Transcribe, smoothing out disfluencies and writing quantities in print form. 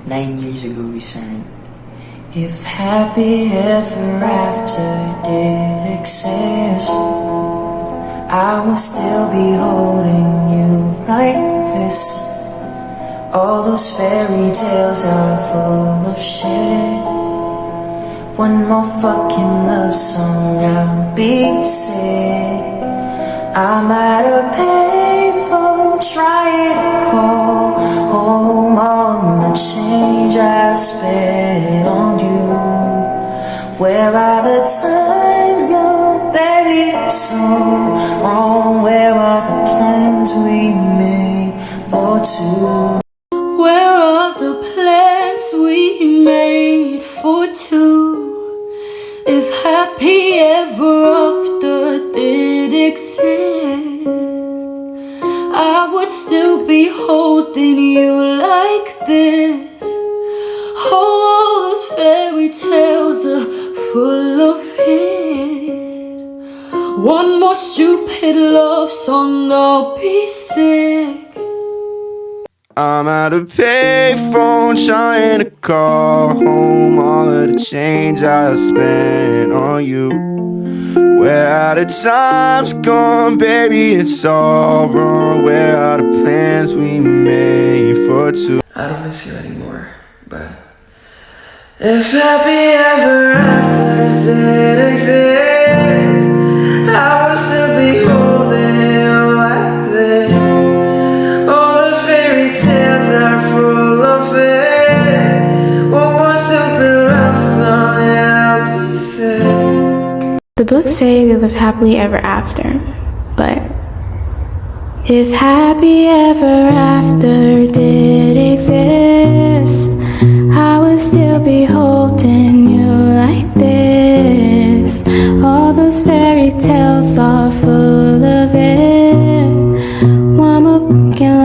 9 years ago we sang. If happy ever after did exist, I would still be holding you like this. All those fairy tales are full of shit. One more fucking love song, I'll be sick. I'm at a payphone trying to call home on the change I spent on you. Where are the times gone, baby? It's so wrong. Where are the plans we made for two? Where are the plans we made for two? If happy ever after did exist, I would still be holding you like this. Oh, all those fairy tales are full of it. One more stupid love song, I'll be sick. I'm at a payphone trying to call home all of the change I spent on you. Where are the times gone, baby? It's all wrong. Where are the plans we made for two? I don't miss you anymore, but if happy ever after did exist, I would still be holding you like this. All those fairy tales are full of it. One more stupid love song, yeah, I'll be sick. The books say they live happily ever after, but if happy ever after did exist, I would still be holding you like this. All those fairy tales are full of it. One more fucking